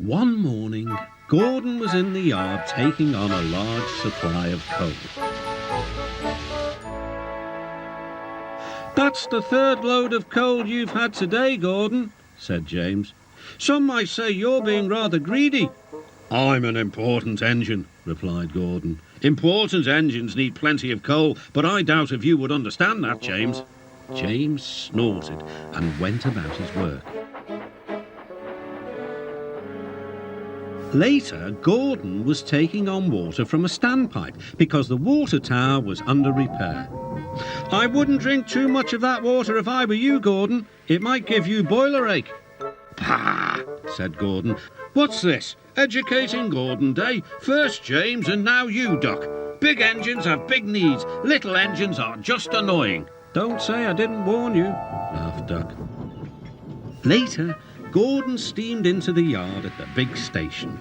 One morning, Gordon was in the yard taking on a large supply of coal. "That's the third load of coal you've had today, Gordon," said James. "Some might say you're being rather greedy." "I'm an important engine," replied Gordon. "Important engines need plenty of coal, but I doubt if you would understand that, James." James snorted and went about his work. Later, Gordon was taking on water from a standpipe because the water tower was under repair. "I wouldn't drink too much of that water if I were you, Gordon. It might give you boiler ache." "Pah!" said Gordon. "What's this? Educating Gordon Day? First James and now you, Duck. Big engines have big needs. Little engines are just annoying." "Don't say I didn't warn you," laughed Duck. Later, Gordon steamed into the yard at the big station.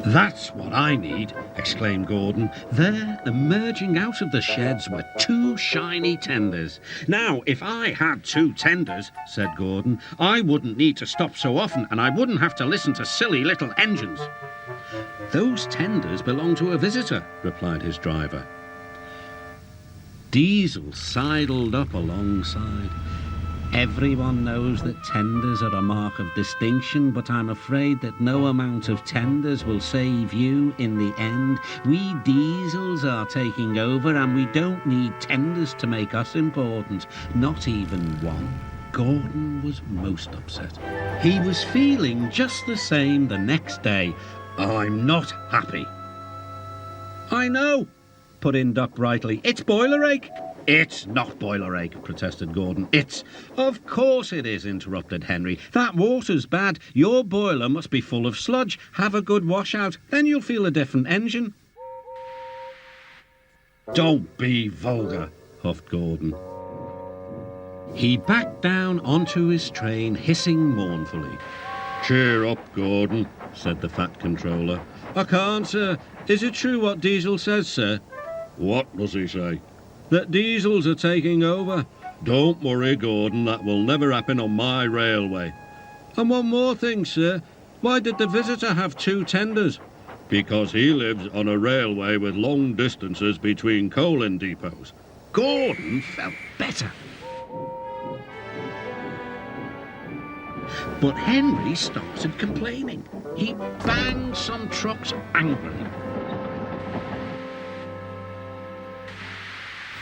"That's what I need," exclaimed Gordon. There, emerging out of the sheds, were two shiny tenders. "Now, if I had two tenders," said Gordon, "I wouldn't need to stop so often, and I wouldn't have to listen to silly little engines." "Those tenders belong to a visitor," replied his driver. Diesel sidled up alongside. "Everyone knows that tenders are a mark of distinction, but I'm afraid that no amount of tenders will save you in the end. We Diesels are taking over, and we don't need tenders to make us important, not even one." Gordon was most upset. He was feeling just the same the next day. "I'm not happy." "I know," put in Duck brightly. "It's boiler ache." "It's not boiler ache," protested Gordon. "It's—" "Of course it is," interrupted Henry. "That water's bad. Your boiler must be full of sludge. Have a good washout, then you'll feel a different engine." "Don't be vulgar," huffed Gordon. He backed down onto his train, hissing mournfully. "Cheer up, Gordon," said the Fat Controller. "I can't, sir. Is it true what Diesel says, sir?" "What does he say?" "That Diesels are taking over." "Don't worry, Gordon, that will never happen on my railway." "And one more thing, sir. Why did the visitor have two tenders?" "Because he lives on a railway with long distances between coaling depots." Gordon felt better. But Henry started complaining. He banged some trucks angrily.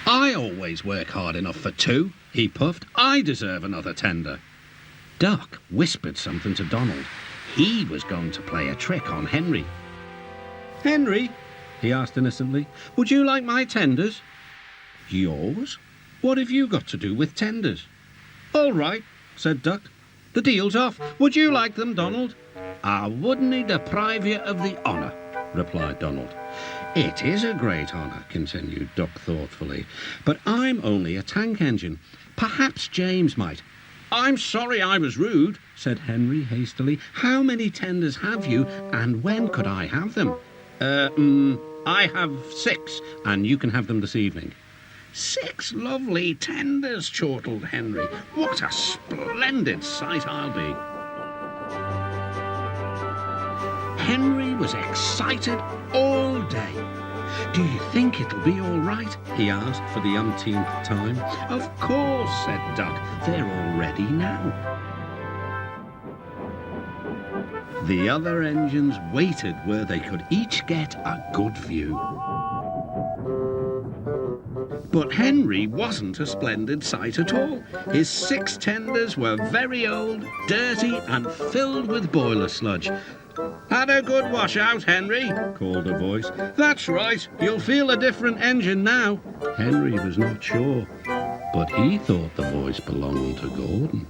"I always work hard enough for two," he puffed. "I deserve another tender." Duck whispered something to Donald. He was going to play a trick on Henry. "Henry," he asked innocently, "would you like my tenders?" "Yours? What have you got to do with tenders?" "All right," said Duck. "The deal's off. Would you like them, Donald?" "I wouldn't deprive you of the honour," replied Donald. "It is a great honour," continued Duck thoughtfully, "but I'm only a tank engine. Perhaps James might." "I'm sorry I was rude," said Henry hastily. "How many tenders have you, and when could I have them?" I have 6, and you can have them this evening." "6 lovely tenders," chortled Henry. "What a splendid sight I'll be." Henry was excited all day. "Do you think it'll be all right?" he asked for the umpteenth time. "Of course," said Duck. "They're all ready now." The other engines waited where they could each get a good view. But Henry wasn't a splendid sight at all. His 6 tenders were very old, dirty, and filled with boiler sludge. "Had a good wash out, Henry," called a voice. "That's right, you'll feel a different engine now." Henry was not sure, but he thought the voice belonged to Gordon.